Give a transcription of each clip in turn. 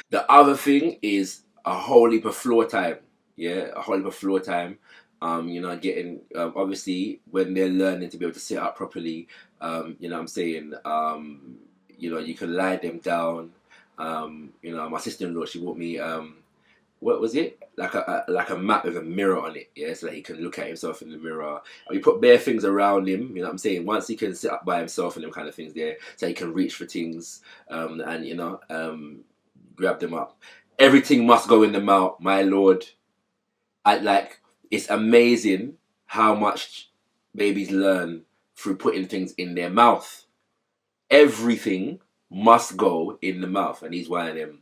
The other thing is a whole heap of floor time. Yeah, a whole heap of floor time. Getting obviously when they're learning to be able to sit up properly. I'm saying. You can lie them down. My sister-in-law, she bought me what was it? Like a map with a mirror on it, yeah, so that he can look at himself in the mirror. And we put bare things around him, you know what I'm saying? Once he can sit up by himself and them kind of things there, so he can reach for things, and grab them up. Everything must go in the mouth, my lord. It's amazing how much babies learn through putting things in their mouth. Everything must go in the mouth, and he's one of them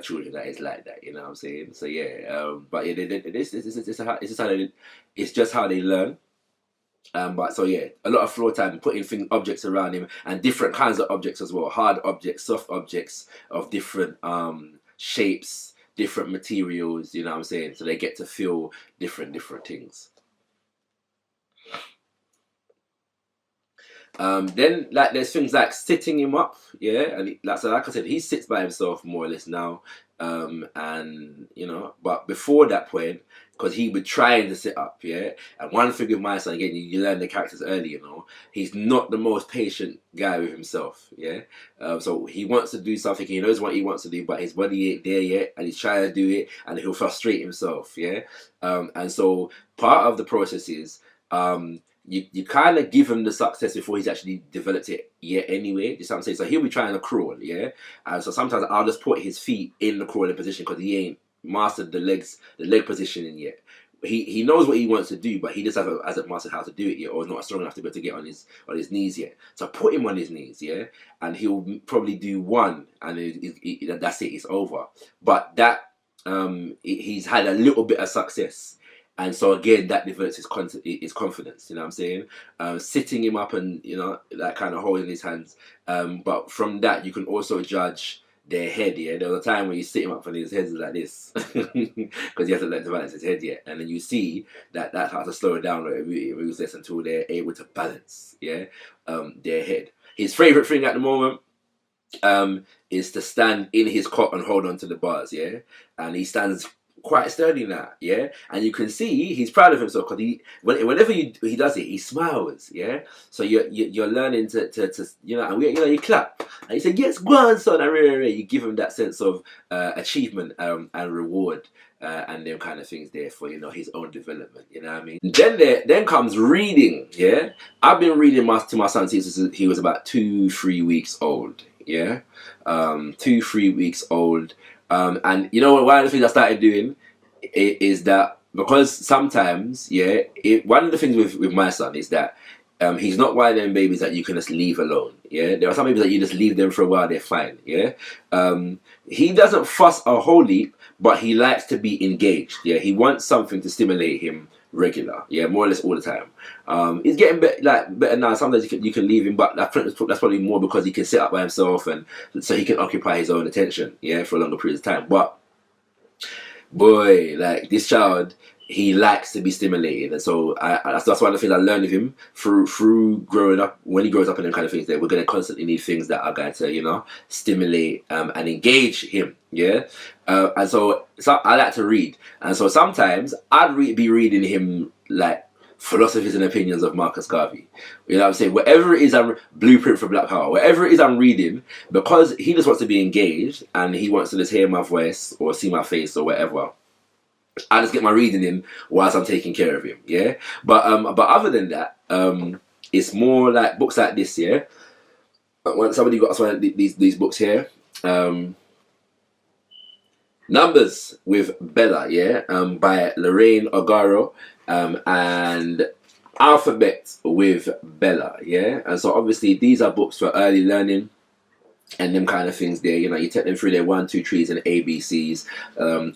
children that is like that. You know what I'm saying? So yeah, but yeah, it's just how they learn. But so yeah, a lot of floor time, putting objects around him, and different kinds of objects as well, hard objects, soft objects of different shapes, different materials. You know what I'm saying? So they get to feel different things. Then like there's things like sitting him up, yeah, and like I said, he sits by himself more or less now, and but before that point, because he would try to sit up, yeah. And one thing with my son, again, you learn the characters early, he's not the most patient guy with himself, yeah. So he wants to do something, he knows what he wants to do, but his body ain't there yet, and he's trying to do it, and he'll frustrate himself, yeah. And so part of the process is you kind of give him the success before he's actually developed it yet anyway. You know what I'm saying? So he'll be trying to crawl, yeah? And so sometimes I'll just put his feet in the crawling position because he ain't mastered the leg positioning yet. He knows what he wants to do, but he just hasn't mastered how to do it yet, or not strong enough to be able to get on his knees yet. So put him on his knees, yeah? And he'll probably do one, and that's it, it's over. But that, he's had a little bit of success. And so again, that develops his confidence. You know what I'm saying? Sitting him up and that kind of holding his hands. But from that, you can also judge their head. Yeah, there was a time when you sit him up and his head is like this because he hasn't learned to balance his head yet. And then you see that has to slow it down or it moves less until they're able to balance. Yeah, their head. His favorite thing at the moment is to stand in his cot and hold on to the bars. Yeah, and he stands quite sturdy now, yeah, and you can see he's proud of himself because whenever he does it, he smiles, yeah. So you're learning to and you clap and you say yes, go on, son, and you give him that sense of achievement and reward and them kind of things there for his own development. You know what I mean? Then comes reading, yeah. I've been reading to my son since he was about 2-3 weeks old, yeah, 2-3 weeks old. And one of the things I started doing is that because sometimes, yeah, one of the things with my son is that he's not one of them babies that you can just leave alone. Yeah, there are some babies that you just leave them for a while, they're fine. Yeah, he doesn't fuss a whole heap, but he likes to be engaged. Yeah, he wants something to stimulate him regular, yeah, more or less all the time. He's getting better now. Sometimes you can leave him, but that's probably more because he can sit up by himself and so he can occupy his own attention, yeah, for a longer period of time. But boy, like this child, he likes to be stimulated, and so that's one of the things I learned of him through growing up. When he grows up and them kind of things, that we're going to constantly need things that are going to stimulate and engage him, yeah. And so I like to read, and so sometimes I'd be reading him like philosophies and opinions of Marcus Garvey. You know what I'm saying? Whatever it is, Blueprint for Black Power, whatever it is I'm reading, because he just wants to be engaged and he wants to just hear my voice or see my face or whatever. I just get my reading in whilst I'm taking care of him, yeah. But other than that, it's more like books like this, yeah. When somebody got us one of these books here, Numbers with Bella, yeah, by Lorraine Ogaro, and Alphabet with Bella, yeah. And so obviously these are books for early learning and them kind of things there. You take them through their 1, 2, 3s and ABCs.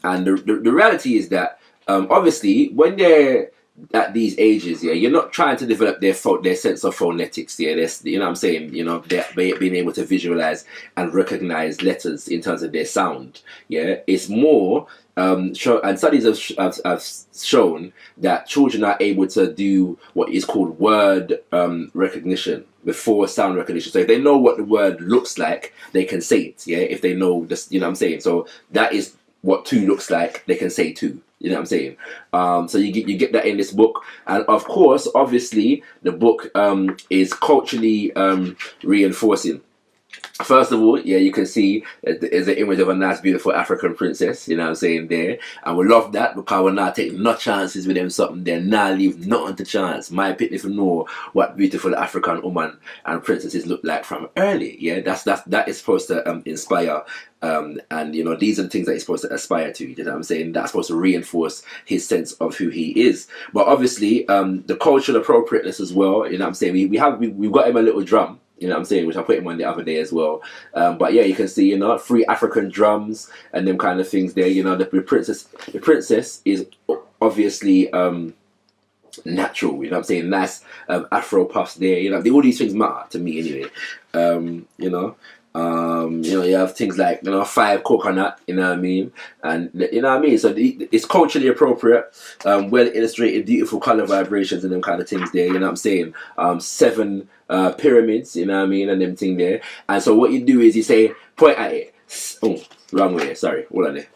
And the reality is that obviously when they're at these ages, yeah, you're not trying to develop their sense of phonetics, yeah. You know what I'm saying? They're being able to visualize and recognize letters in terms of their sound, yeah. It's more and studies have shown that children are able to do what is called word recognition, before sound recognition. So if they know what the word looks like, they can say it. Yeah, if they know this, you know what I'm saying. So that is what two looks like. They can say two. You know what I'm saying? So you get that in this book, and of course, obviously, the book is culturally reinforcing. First of all, yeah, you can see there's an image of a nice, beautiful African princess, you know what I'm saying, there. And we love that because we're not taking no chances with them something there, not leave nothing to chance. My opinion, if you know what beautiful African woman and princesses look like from early, yeah, that is supposed to inspire, and you know, these are the things that he's supposed to aspire to, you know what I'm saying? That's supposed to reinforce his sense of who he is. But obviously, the cultural appropriateness as well, you know what I'm saying? We've got him a little drum. You know what I'm saying? Which I put him on the other day as well. But yeah, you can see, you know, 3 African drums and them kind of things there. You know, the princess is obviously natural. You know what I'm saying? Nice Afro puffs there. You know, all these things matter to me anyway. You know. You have things like, you know, 5 coconut, you know what I mean, and you know what I mean. So it's culturally appropriate, well illustrated, beautiful color vibrations and them kind of things there. You know what I'm saying? 7 pyramids, you know what I mean, and them thing there. And so what you do is you say, point at it. Oh, wrong way. Sorry, hold on there.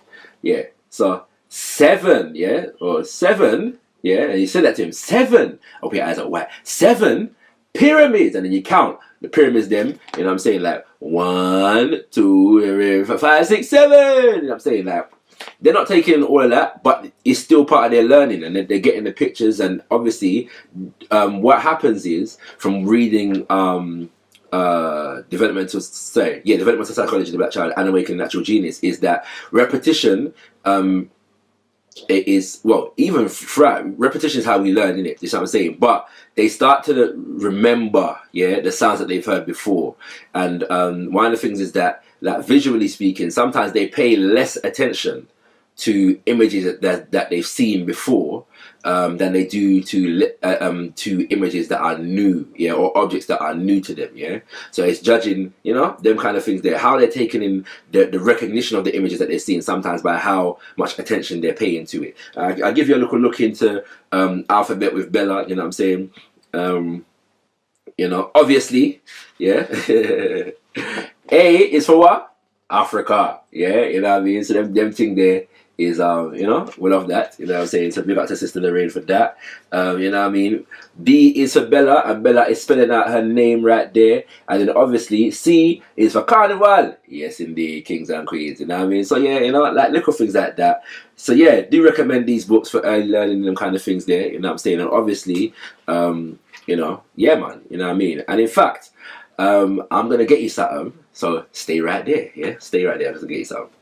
Yeah. So 7, yeah, or 7, yeah, and you say that to him. 7. Open your eyes up wide. 7 pyramids, and then you count the pyramids them, you know what I'm saying, like 1, 2, 3, 4, 5, 6, 7, you know what I'm saying, like they're not taking all of that, but it's still part of their learning, and they're getting the pictures. And obviously what happens is, from reading developmental psychology of the Black Child and Awakening Natural Genius, is that repetition it is, well, even throughout, repetition is how we learn, innit? You know what I'm saying? But they start to remember, yeah, the sounds that they've heard before. And one of the things is that visually speaking, sometimes they pay less attention to images that they've seen before than they do to images that are new, yeah, or objects that are new to them, yeah. So it's judging, you know, them kind of things there, how they're taking in the recognition of the images that they're seeing, sometimes by how much attention they're paying to it. I'll give you a little look into Alphabet with Bella, you know what I'm saying. You know, obviously, yeah. A is for what? Africa, yeah, you know what I mean. So them thing there is, you know, we love that, you know what I'm saying. So big up to Sister Lorraine for that, you know what I mean. B is for Bella, and Bella is spelling out her name right there. And then obviously C is for Carnival, yes indeed, Kings and Queens, you know what I mean. So yeah, you know, like little things like that. So yeah, do recommend these books for early learning, them kind of things there, you know what I'm saying. And obviously, you know, yeah man, you know what I mean. And in fact, I'm gonna get you something, so stay right there, yeah, stay right there, I'm gonna get you something.